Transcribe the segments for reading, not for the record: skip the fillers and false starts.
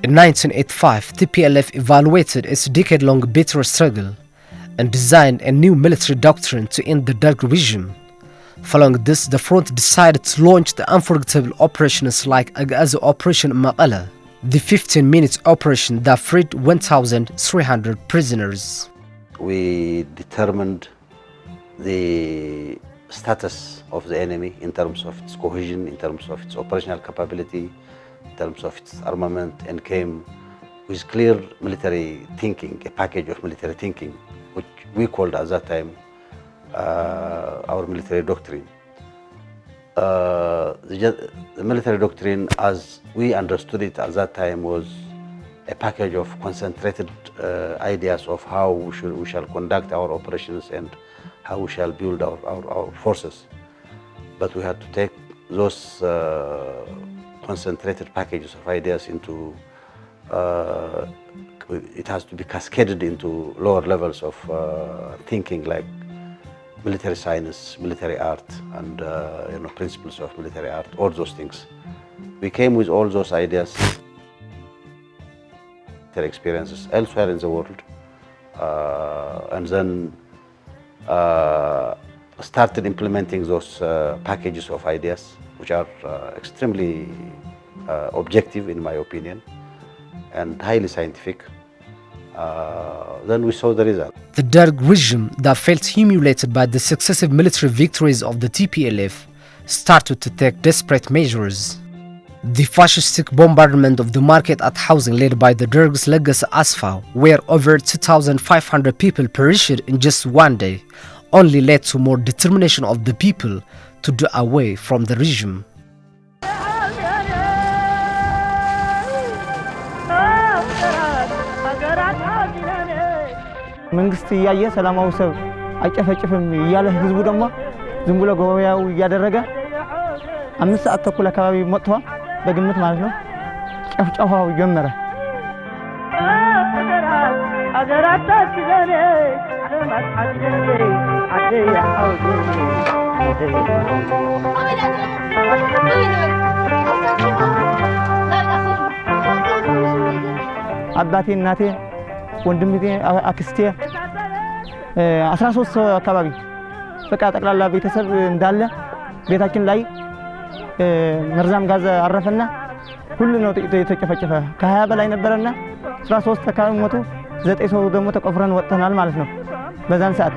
In 1985, TPLF evaluated its decade-long bitter struggle and designed a new military doctrine to end the Derg regime. Following this, the front decided to launch the unforgettable operations like Agazi Operation Maqala, the 15-minute operation that freed 1,300 prisoners. We determined the status of the enemy in terms of its cohesion, in terms of its operational capability, in terms of its armament, and came with clear military thinking, a package of military thinking, which we called at that time our military doctrine. The military doctrine, as we understood it at that time, was a package of concentrated ideas of how we shall conduct our operations and how we shall build our forces. But we had to take those concentrated packages of ideas into, it has to be cascaded into lower levels of thinking, like military science, military art, and principles of military art, all those things. We came with all those ideas, their experiences elsewhere in the world, and then started implementing those packages of ideas, which are extremely objective, in my opinion, and highly scientific. Then we saw the result. The Derg regime, that felt humiliated by the successive military victories of the TPLF, started to take desperate measures. The fascistic bombardment of the market at housing led by the Derg's legacy ASFA, where over 2,500 people perished in just one day, only led to more determination of the people to do away from the regime. መንግስት ያየ ሰላማው ሰው አይጨፈጭፍም ያለ ህዝቡ ደግሞ ዝም ብሎ ጎበያው ያደረገ 5 ሰዓት ተኩል አካባቢ መጥቶ በግምት ማለት ነው ጨፍጨፋው ጀመረ። አባቴ እናቴ ወንድምቴ አክስቴ 13 ሰው አካባቢ በቃ ጠቅላላ ቤተሰብ እንዳለ ቤታችን ላይ መርዛም ጋዝ አረፈና ሁሉ ነው የተጨፈጨፈ። ከ20 በላይ ነበርና 13 አካባቢ ሞቱ። 9 ሰው ደግሞ ተቆፍረን ወጥተናል ማለት ነው በዛን ሰዓት።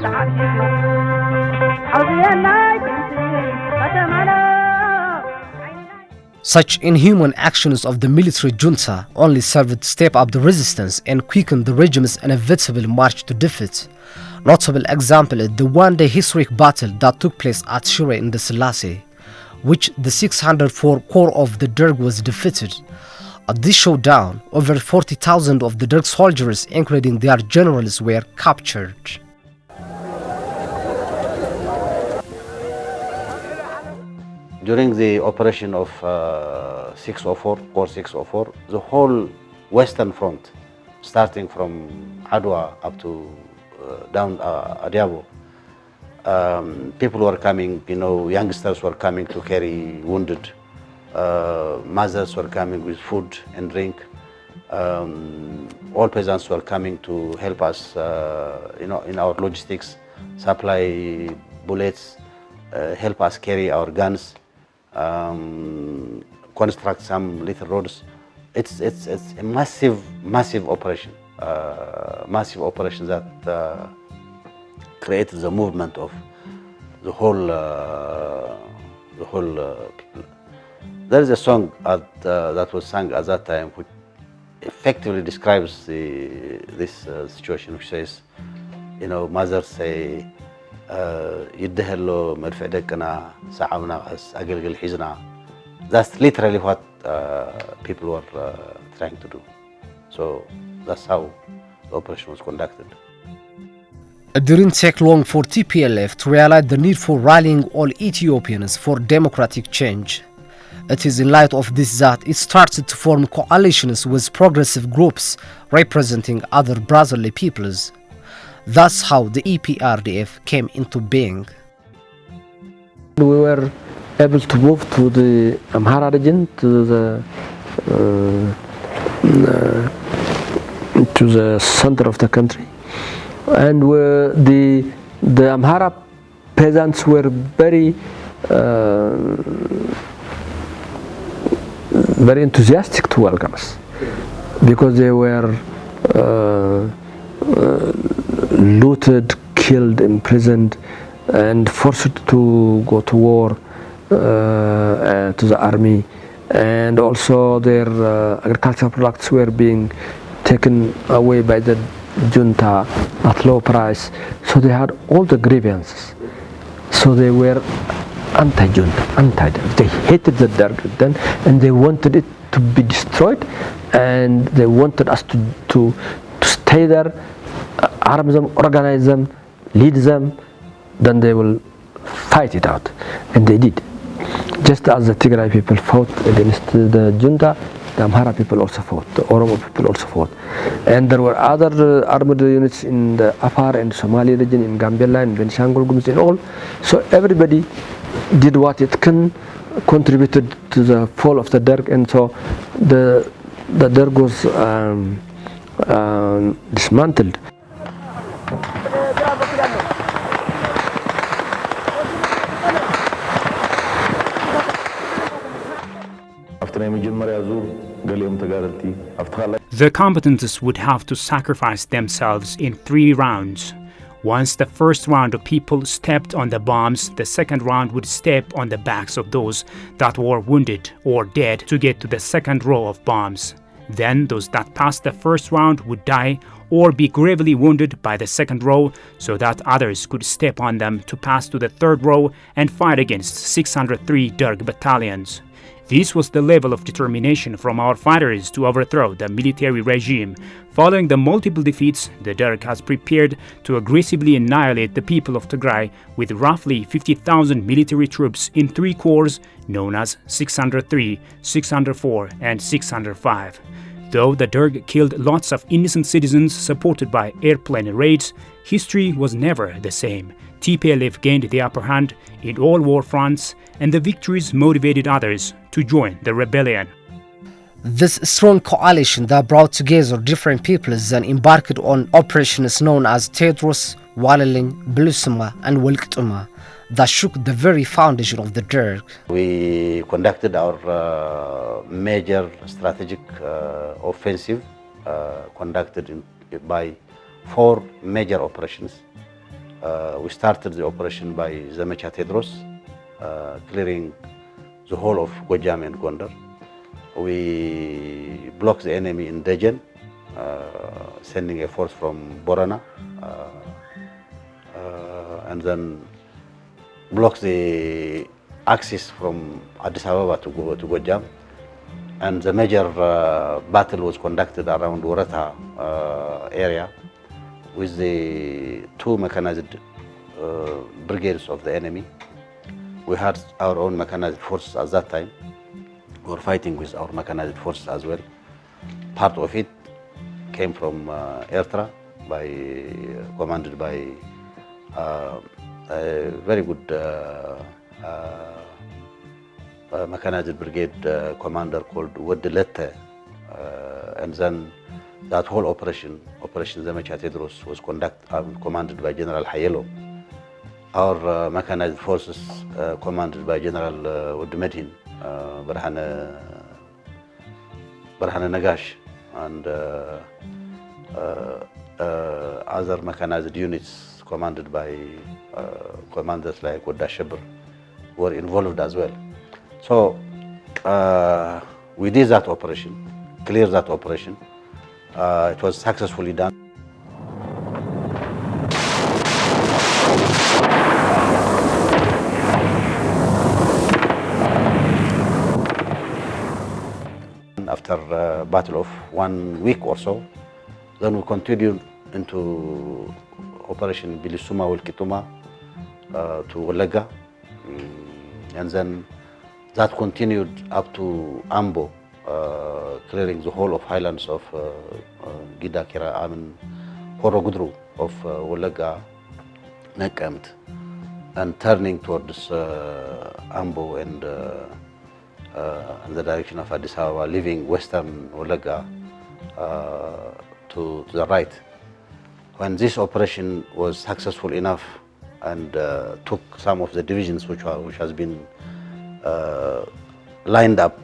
Such inhuman actions of the military junta only served to step up the resistance and quicken the regime's inevitable march to defeat. Notable example is the one-day historic battle that took place at Shire in the Selassie, which the 604 Corps of the Derg was defeated. At this showdown, over 40,000 of the Derg soldiers, including their generals, were captured. During the operation of 604, Corps 604, the whole Western Front, starting from Adwa up to down Adiabo, people were coming, youngsters were coming to carry wounded, mothers were coming with food and drink, all peasants were coming to help us, in our logistics, supply bullets, help us carry our guns, construct some little roads. It's a massive operation, that created the movement of the whole people. There is a song that was sung at that time which effectively describes this situation, which says, mothers say, يدهلو مرفع دقنا ساعونا أقلقل حزنا. That's literally what people were trying to do. So that's how the operation was conducted. It didn't take long for TPLF to realize the need for rallying all Ethiopians for democratic change. It is in light of this that it started to form coalitions with progressive groups representing other brotherly peoples. That's how the EPRDF came into being. We were able to move to the Amhara region, to the to the center of the country, and the Amhara peasants were very very enthusiastic to welcome us, because they were looted, killed, imprisoned, and forced to go to war to the army, and also their agricultural products were being taken away by the junta at low price. So they had all the grievances. So they were anti-junta, they hated the Derg then, and they wanted it to be destroyed, and they wanted us to stay there, arm them, organize them, lead them, then they will fight it out. And they did. Just as the Tigray people fought against the junta, the Amhara people also fought, the Oromo people also fought. And there were other armed units in the Afar and Somali region, in Gambela and Benishangul Gumuz and all. So everybody did what it can, contributed to the fall of the Derg, and so the Derg was dismantled. The combatants would have to sacrifice themselves in 3 rounds. Once the first round of people stepped on the bombs, the second round would step on the backs of those that were wounded or dead to get to the second row of bombs. Then those that passed the first round would die or be gravely wounded by the second row, so that others could step on them to pass to the third row and fight against 603 Derg battalions. This was the level of determination from our fighters to overthrow the military regime. Following the multiple defeats, the Derg has prepared to aggressively annihilate the people of Tigray with roughly 50,000 military troops in 3 corps known as 603, 604, and 605. Though the Derg killed lots of innocent citizens supported by airplane raids, history was never the same. TPLF gained the upper hand in all war fronts, and the victories motivated others to join the rebellion. This strong coalition that brought together different peoples then embarked on operations known as Tedros, Walaling, Blusuma, and Wilktuma that shook the very foundation of the Derg. We conducted our major strategic offensive conducted by 4 major operations. We started the operation by Zemecha Tedros, clearing the whole of Gojam and Gondar. We blocked the enemy in Dejen, sending a force from Borana, and then blocked the access from Addis Ababa to Gojam. And the major battle was conducted around Warata area with the 2 mechanized brigades of the enemy. We had our own mechanized forces at that time. We were fighting with our mechanized forces as well. Part of it came from Ertra, commanded by a very good mechanized brigade commander called Wedilete. And then that whole Operation Zemecha Tedros was commanded by General Hayelo. Our mechanized forces commanded by General Wodmedhin, Barhane Nagash, and other mechanized units commanded by commanders like Wadda Shabr were involved as well. So we did that operation, cleared that operation. It was successfully done. After a battle of 1 week or so, then we continued into Operation Bilisuma Wilkituma to Olega, and then that continued up to Ambo, clearing the whole of highlands of Gida Kira Amin Horogudru of Olega, Nekamt, and turning towards Ambo and in the direction of Addis Ababa, leaving western Olega to the right. When this operation was successful enough and took some of the divisions which has been lined up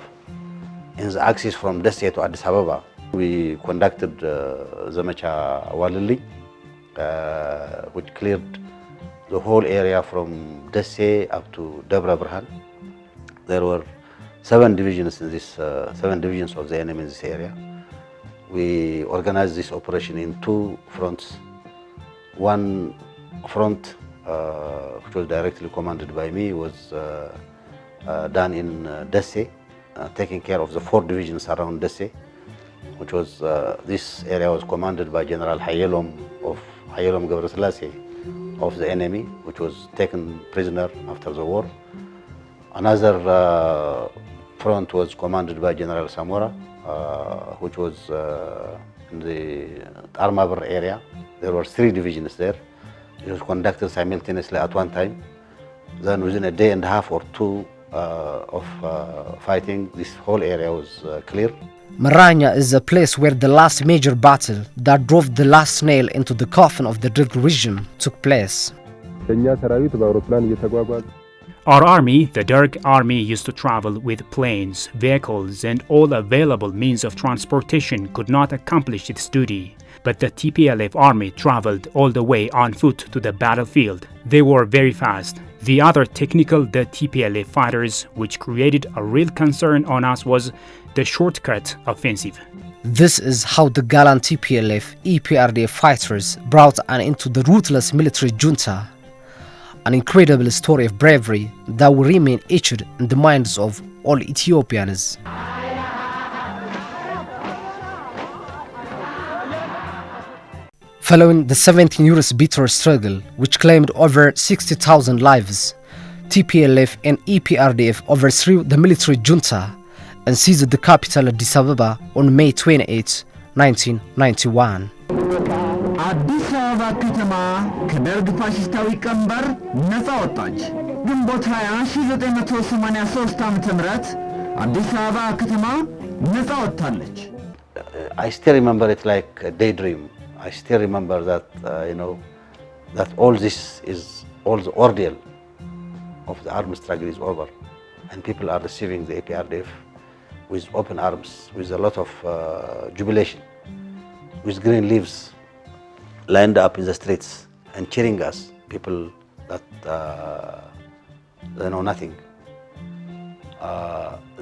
in the axis from Dessie to Addis Ababa, we conducted Zamacha Walili, which cleared the whole area from Dessie up to Debra Burhan. There were 7 divisions in this, 7 divisions of the enemy in this area. We organized this operation in 2 fronts. One front, which was directly commanded by me, was done in Dessie, taking care of the 4 divisions around Dessie, which was, this area was commanded by General Hayelom Gabraselassie of the enemy, which was taken prisoner after the war. Another front was commanded by General Samora, which was in the Armabur area. There were 3 divisions there. It was conducted simultaneously at one time. Then within a day and a half or 2 of fighting, this whole area was clear. Maranya is a place where the last major battle that drove the last nail into the coffin of the Derg regime took place. Our army, the Derg army, used to travel with planes, vehicles, and all available means of transportation could not accomplish its duty. But the TPLF army traveled all the way on foot to the battlefield. They were very fast. The other technical, the TPLF fighters, which created a real concern on us, was the shortcut offensive. This is how the gallant TPLF EPRDF fighters brought an end to the ruthless military junta. An incredible story of bravery that will remain etched in the minds of all Ethiopians. Following the 17 years bitter struggle, which claimed over 60,000 lives, TPLF and EPRDF overthrew the military junta and seized the capital Addis Ababa on May 28, 1991. አዲስ አበባ ከተማ ከደርግ ፋሽስታዊ ቀንበር ነፃ ወጣች። ግንቦት 20 1983 ዓ.ም አዲስ አበባ ከተማ ነፃ ወጣለች። I still remember it like a daydream. I still remember that, that all the ordeal of the armed struggle is over, and people are receiving the APRDF with open arms, with a lot of jubilation, with green leaves lined up in the streets and cheering us, people that they know nothing.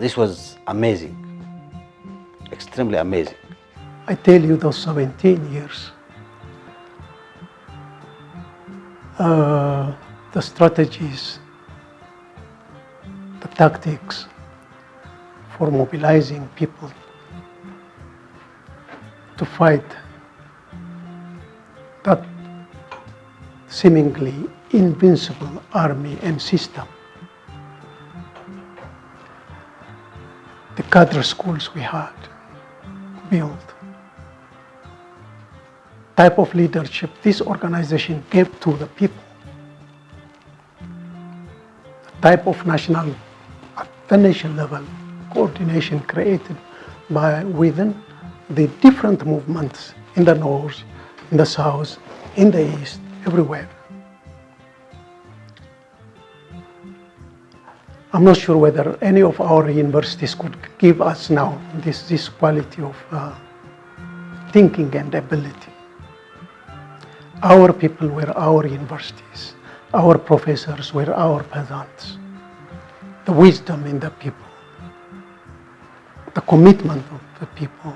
This was amazing, extremely amazing. I tell you, those 17 years, the strategies, the tactics for mobilizing people to fight that seemingly invincible army and system. The cadre schools we had built, type of leadership this organization gave to the people, the type of national, at the nation level, coordination created by within the different movements in the north, in the south, in the east, everywhere. I'm not sure whether any of our universities could give us now this quality of thinking and ability. Our people were our universities. Our professors were our peasants. The wisdom in the people, the commitment of the people,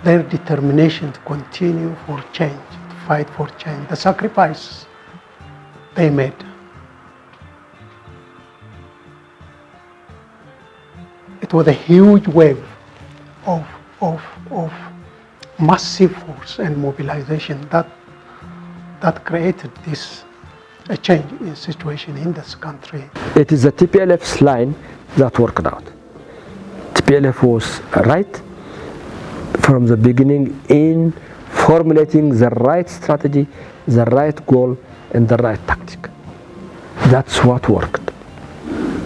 their determination to continue for change, to fight for change, the sacrifices they made. It was a huge wave of massive force and mobilization that created this a change in situation in this country. It is the TPLF's line that worked out. TPLF was right from the beginning in formulating the right strategy, the right goal, and the right tactic. That's what worked.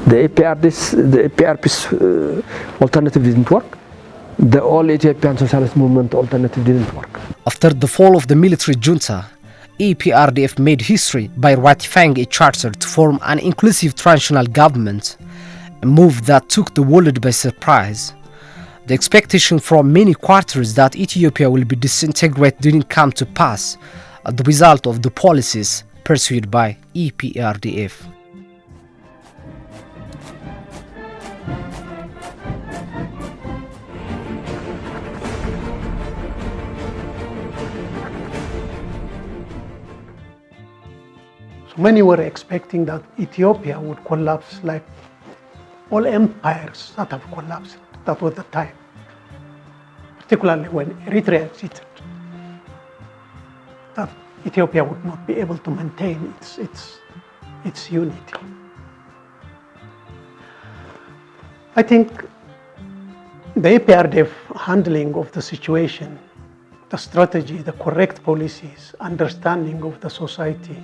The APRP's alternative didn't work. the all Ethiopian socialist movement alternative didn't work. After the fall of the military junta, EPRDF made history by ratifying a charter to form an inclusive transitional government, a move that took the world by surprise. The expectation from many quarters that Ethiopia will be disintegrated didn't come to pass as the result of the policies pursued by EPRDF. So many were expecting that Ethiopia would collapse like all empires that have collapsed. That was the time, particularly when Eritrea exited, that Ethiopia would not be able to maintain its unity. I think the EPRDF handling of the situation, the strategy, the correct policies, understanding of the society,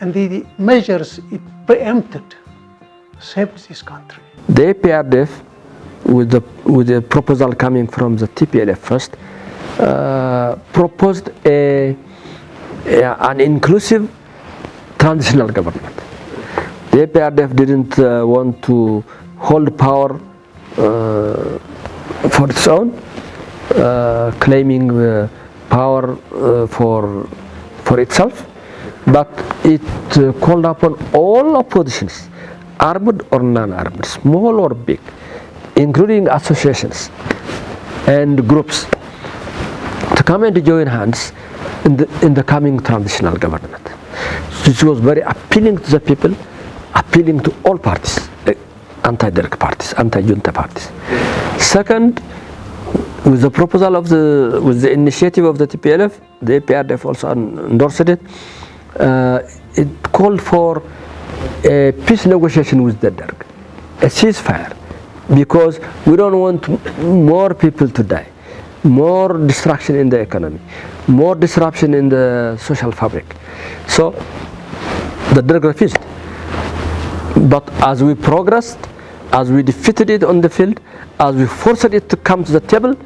and the measures it preempted saved this country. The EPRDF, with the proposal coming from the TPLF first, proposed an inclusive transitional government. The EPRDF didn't want to hold power for its own, claiming power for itself, but it called upon all oppositions, armed or non-armed, small or big, including associations and groups, to come and join hands in the coming transitional government. This was very appealing to the people, appealing to all parties, anti-Derg parties, anti-junta parties. Second, with the proposal with the initiative of the TPLF, the EPRDF also endorsed it. It called for a peace negotiation with the Derg, a ceasefire, because we don't want more people to die, more destruction in the economy, more disruption in the social fabric. So the Derg refused. But as we progressed, as we defeated it on the field, as we forced it to come to the table,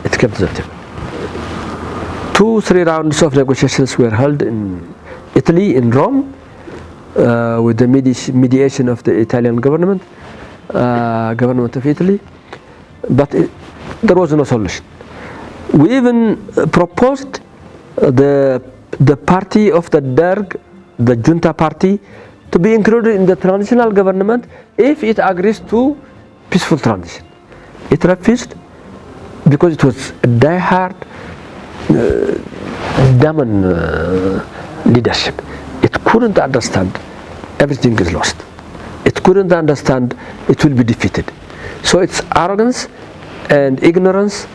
it came to the table. 2-3 rounds of negotiations were held in Italy, in Rome, with the mediation of the Italian government of Italy, but there was no solution. We even proposed the party of the Derg, the junta party, to be included in the transitional government if it agrees to peaceful transition. It refused because it was a die-hard Daman leadership. It couldn't understand everything is lost. It couldn't understand it will be defeated. So its arrogance and ignorance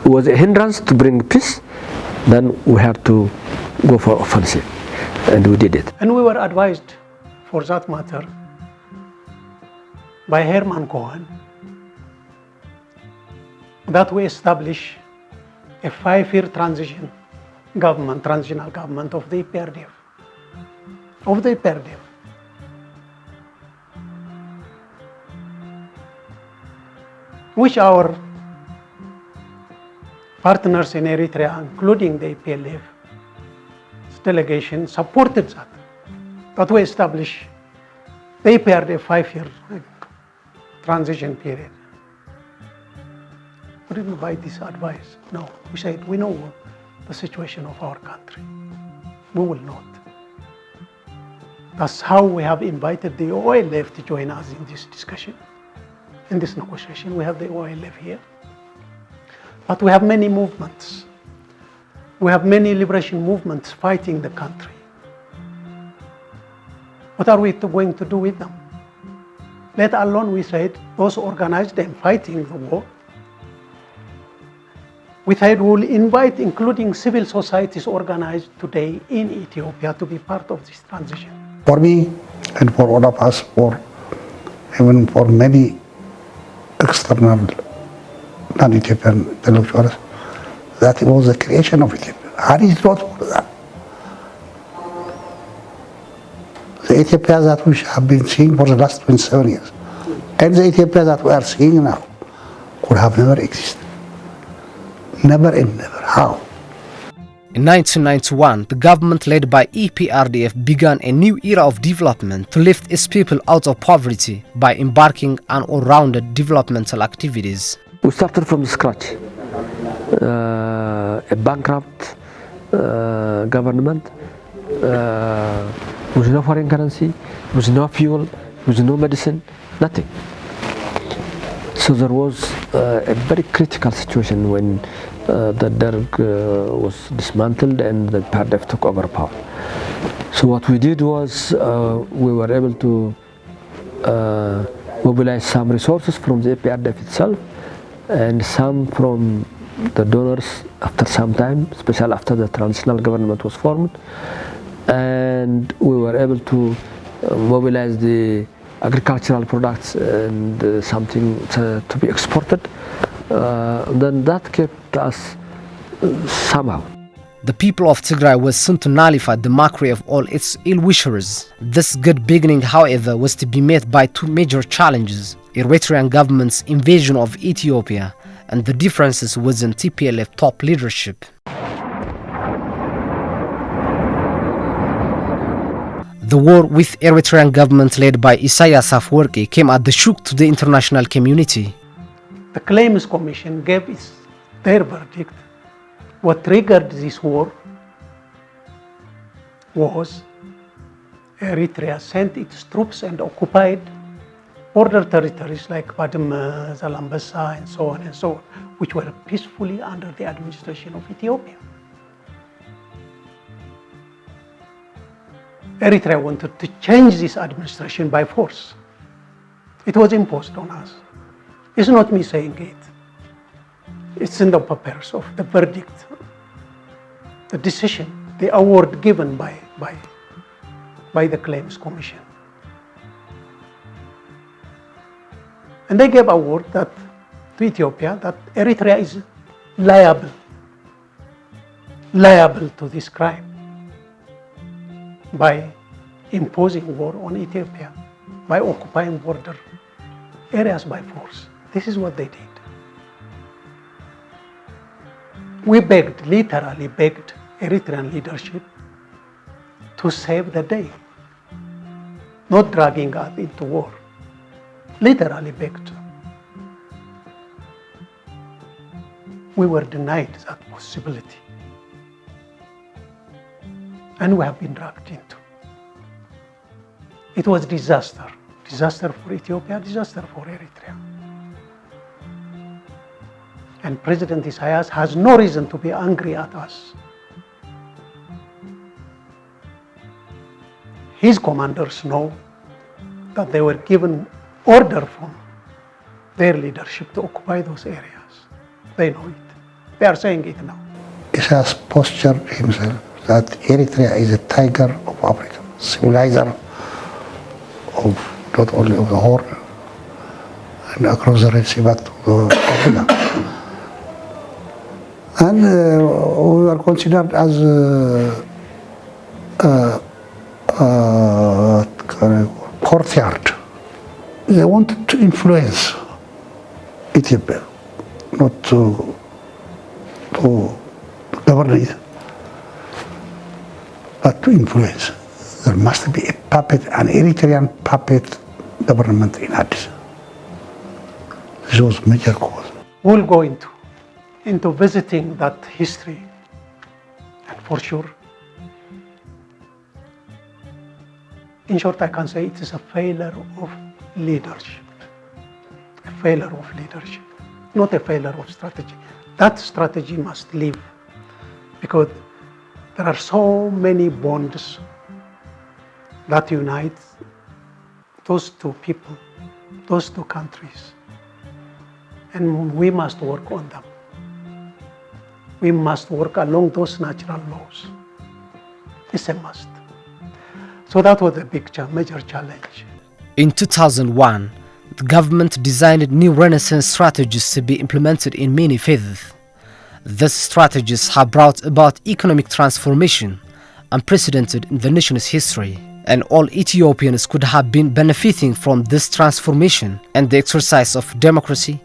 was a hindrance to bring peace. Then we had to go for offensive, and we did it. And we were advised, for that matter, by Herman Cohen that we establish a 5-year transitional government of the EPRDF. Which our partners in Eritrea, including the TPLF delegation, supported that we establish the EPRDF 5-year transition period. We didn't buy this advice. No, we said we know the situation of our country. We will not. That's how we have invited the OLF to join us in this discussion, in this negotiation. We have the OLF here. But we have many movements. We have many liberation movements fighting the country. What are we going to do with them? Let alone, we said, those organized and fighting the war. We said we will invite, including civil societies organized today in Ethiopia, to be part of this transition. For me, and for all of us, for even for many external non-Ethiopian intellectuals, that was the creation of Ethiopia. How is not for that? The Ethiopia that we have been seeing for the last 27 years And the Ethiopia that we are seeing now could have never existed. Never and never. How? In 1991, the government led by EPRDF began a new era of development to lift its people out of poverty by embarking on all-rounded developmental activities. We started from scratch. A bankrupt government with no foreign currency, with no fuel, with no medicine, nothing. So there was a very critical situation when the Derg was dismantled and the PRDF took over power. So what we did was we were able to mobilize some resources from the PRDF itself and some from the donors after some time, especially after the transitional government was formed. And we were able to mobilize the agricultural products and something to be exported. Then that kept us somehow. The people of Tigray were soon to nullify the mockery of all its ill-wishers. This good beginning, however, was to be met by two major challenges: Eritrean government's invasion of Ethiopia and the differences within TPLF top leadership. The war with Eritrean government led by Isaias Afwerki came as the shock to the international community. The Claims Commission gave their verdict. What triggered this war was Eritrea sent its troops and occupied border territories like Badme, Zalambesa, and so on, which were peacefully under the administration of Ethiopia. Eritrea wanted to change this administration by force. It was imposed on us. It's not me saying it. It's in the papers of the verdict, the decision, the award given by the Claims Commission. And they gave award to Ethiopia that Eritrea is liable to this crime by imposing war on Ethiopia, by occupying border areas by force. This is what they did. We literally begged Eritrean leadership to save the day, not dragging us into war. Literally begged. We were denied that possibility. And we have been dragged into. It was disaster. Disaster for Ethiopia, disaster for Eritrea. And President Isaias has no reason to be angry at us. His commanders know that they were given order from their leadership to occupy those areas. They know it. They are saying it now. Isaias postured himself that Eritrea is a tiger of Africa, civilizer of not only of the Horn and across the Red Sea back to Africa. And we were considered as courtyard. They wanted to influence Ethiopia, not to govern it, but to influence. There must be a puppet, an Eritrean puppet government in Addis. This was a major cause. We'll go into visiting that history, and for sure, in short, I can say it is a failure of leadership. A failure of leadership, not a failure of strategy. That strategy must live because there are so many bonds that unite those two people, those two countries, and we must work on them. We must work along those natural laws. It's a must. So that was a major challenge. In 2001, the government designed new Renaissance strategies to be implemented in many phases. These strategies have brought about economic transformation unprecedented in the nation's history. and all Ethiopians could have been benefiting from this transformation and the exercise of democracy,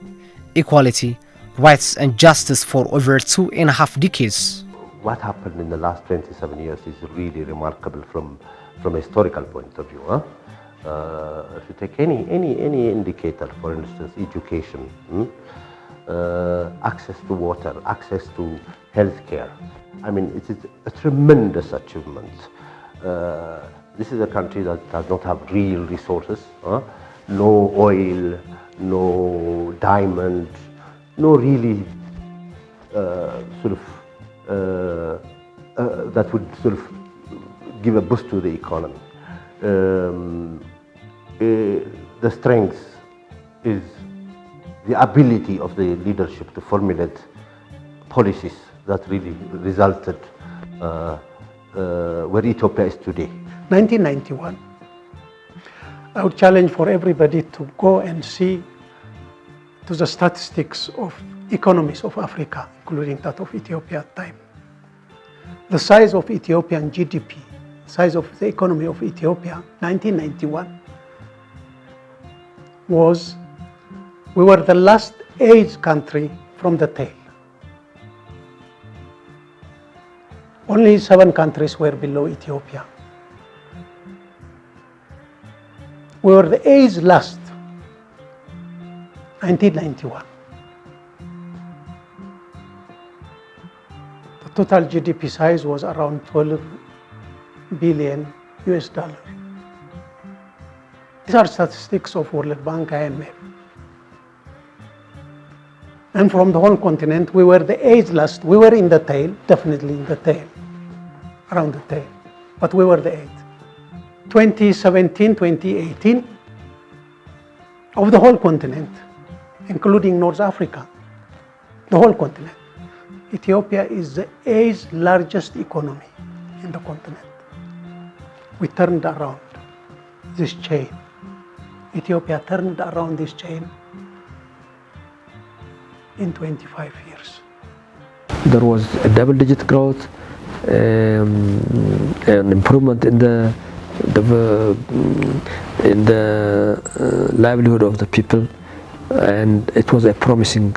equality, rights and justice for over 2.5 decades. What happened in the last 27 years is really remarkable from a historical point of view. If you take any indicator, for instance, education, access to water, access to healthcare, I mean, it is a tremendous achievement. This is a country that does not have real resources, no oil, no diamond, no really that would sort of give a boost to the economy. The strength is the ability of the leadership to formulate policies that really resulted where Ethiopia is today. 1991, I would challenge for everybody to go and see to the statistics of economies of Africa, including that of Ethiopia at the time. The size of Ethiopian GDP, size of the economy of Ethiopia, 1991, was, we were the last aged country from the tail. Only 7 countries were below Ethiopia. We were the aged last, 1991. The total GDP size was around 12 billion US dollars. These are statistics of World Bank, IMF. And from the whole continent, we were the aged last. We were in the tail, definitely in the tail, around the tail, but we were the eighth. 2017, 2018, of the whole continent, including North Africa, the whole continent, Ethiopia is the 8th largest economy in the continent. We turned around this chain. Ethiopia turned around this chain in 25 years. There was a double-digit growth, an improvement in the livelihood of the people, and it was a promising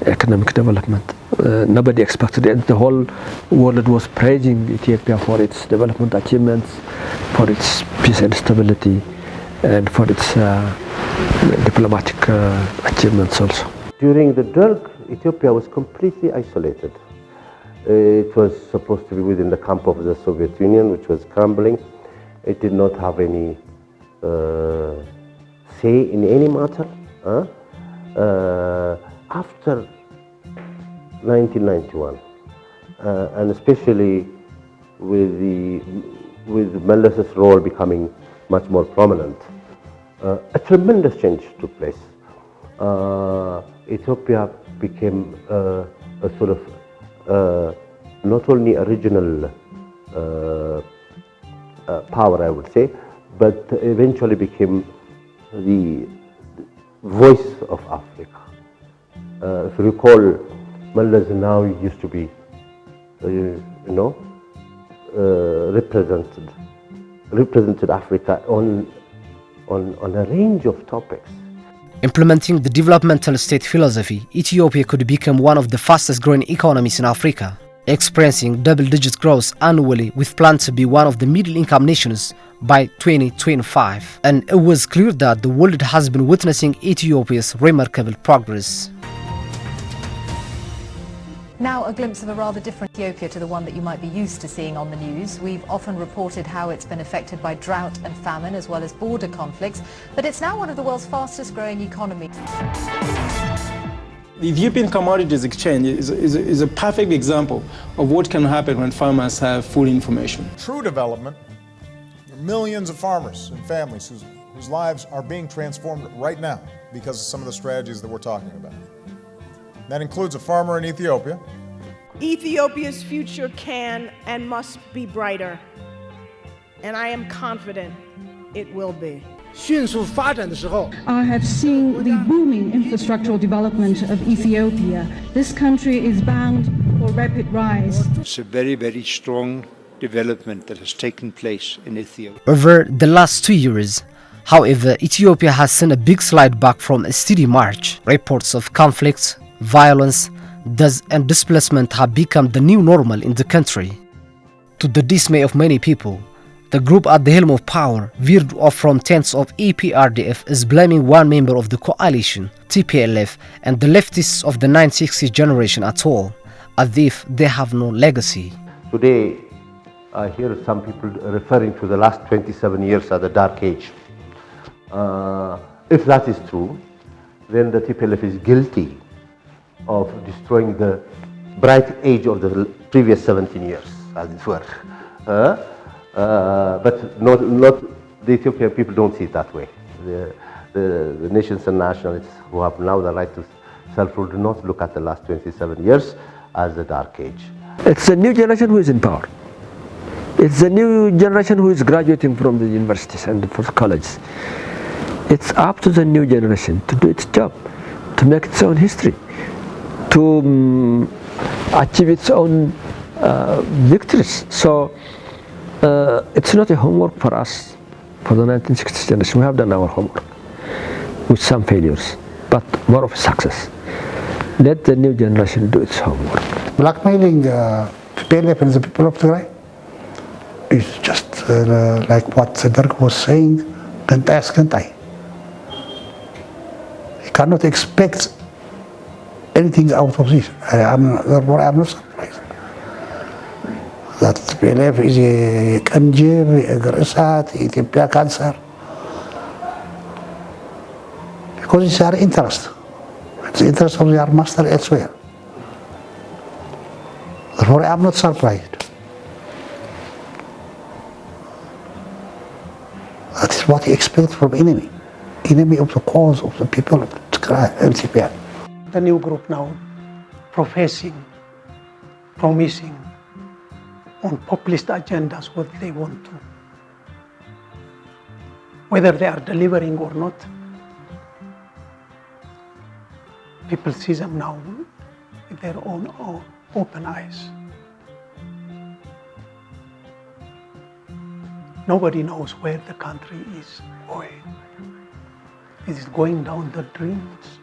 economic development. Nobody expected it. The whole world was praising Ethiopia for its development achievements, for its peace and stability, and for its diplomatic achievements also. During the Derg, Ethiopia was completely isolated. It was supposed to be within the camp of the Soviet Union, which was crumbling. It did not have any say in any matter. After 1991, and especially with Melles's role becoming much more prominent, a tremendous change took place. Ethiopia became a sort of not only a regional power, I would say, but eventually became the voice of Africa. If you recall, Meles now used to be, represented Africa on a range of topics. Implementing the developmental state philosophy, Ethiopia could become one of the fastest growing economies in Africa, experiencing double-digit growth annually with plans to be one of the middle-income nations by 2025. And it was clear that the world has been witnessing Ethiopia's remarkable progress. Now a glimpse of a rather different Ethiopia to the one that you might be used to seeing on the news. We've often reported how it's been affected by drought and famine as well as border conflicts, but it's now one of the world's fastest growing economies. The Ethiopian Commodities Exchange is a perfect example of what can happen when farmers have full information. True development, there are millions of farmers and families whose lives are being transformed right now because of some of the strategies that we're talking about. That includes a farmer in Ethiopia. Ethiopia's future can and must be brighter, and I am confident it will be. I have seen the booming infrastructural development of Ethiopia. This country is bound for rapid rise. It's a very, very strong development that has taken place in Ethiopia. Over the last 2 years, however, Ethiopia has seen a big slide back from a steady march. Reports of conflicts, violence, death and displacement have become the new normal in the country. To the dismay of many people, the group at the helm of power, veered off from tents of EPRDF, is blaming one member of the coalition, TPLF, and the leftists of the 960 generation at all, as if they have no legacy. Today, I hear some people referring to the last 27 years as the dark age. If that is true, then the TPLF is guilty of destroying the bright age of the previous 17 years, as it were. But not the Ethiopian people don't see it that way. The nations and nationalists who have now the right to self-rule do not look at the last 27 years as the dark age. It's a new generation who is in power. It's a new generation who is graduating from the universities and from colleges. It's up to the new generation to do its job, to make its own history, to achieve its own victories. So it's not a homework for us, for the 1960s generation. We have done our homework with some failures, but more of success. Let the new generation do its homework. Blackmailing TPLF and the people of Tigray is just like what Dirk was saying, Kantai. You cannot expect anything out of this. Therefore, I am not surprised. That TPLF is a kanjir, a grisat, Ethiopia cancer. Because it's our interest. It's the interest of their master elsewhere. Therefore, I am not surprised. That is what you expect from enemy of the cause of the people of Ethiopia. The new group now promising on populist agendas what they want to. Whether they are delivering or not, people see them now with their own open eyes. Nobody knows where the country is going. It is going down the dreams.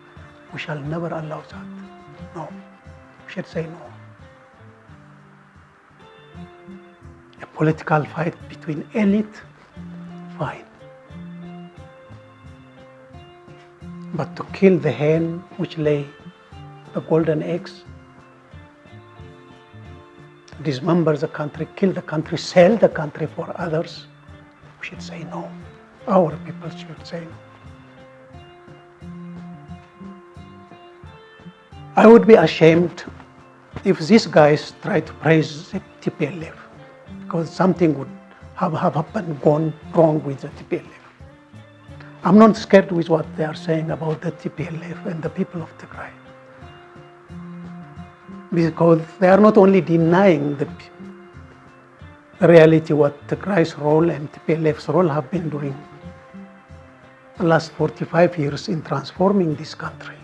We shall never allow that. No, we should say no. A political fight between elite, fine. But to kill the hen which lay the golden eggs, dismember the country, kill the country, sell the country for others, we should say no. Our people should say no. I would be ashamed if these guys try to praise the TPLF, because something would have happened, gone wrong with the TPLF. I'm not scared with what they are saying about the TPLF and the people of Tigray, because they are not only denying the reality what Tigray's role and TPLF's role have been doing the last 45 years in transforming this country.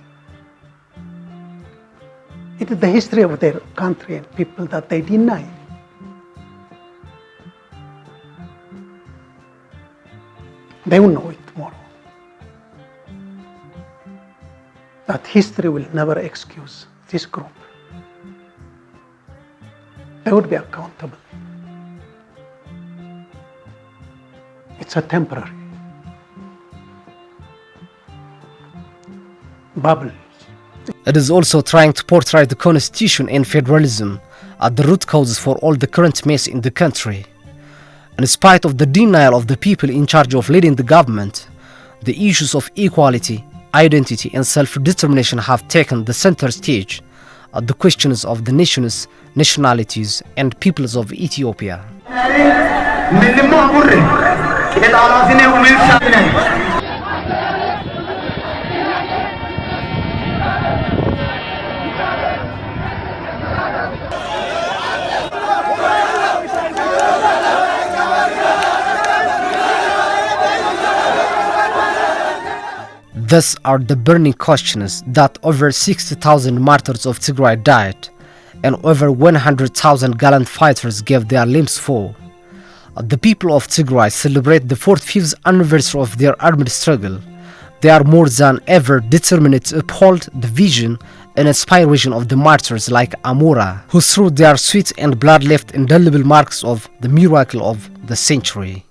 It is the history of their country and people that they deny. They will know it tomorrow. That history will never excuse this group. They would be accountable. It's a temporary bubble. It is also trying to portray the constitution and federalism as the root causes for all the current mess in the country. In spite of the denial of the people in charge of leading the government, the issues of equality, identity and self-determination have taken the center stage at the questions of the nations, nationalities and peoples of Ethiopia. These are the burning questions that over 60,000 martyrs of Tigray died, and over 100,000 gallant fighters gave their limbs for. The people of Tigray celebrate the 45th anniversary of their armed struggle. They are more than ever determined to uphold the vision and inspiration of the martyrs like Amora, who through their sweat and blood left indelible marks of the miracle of the century.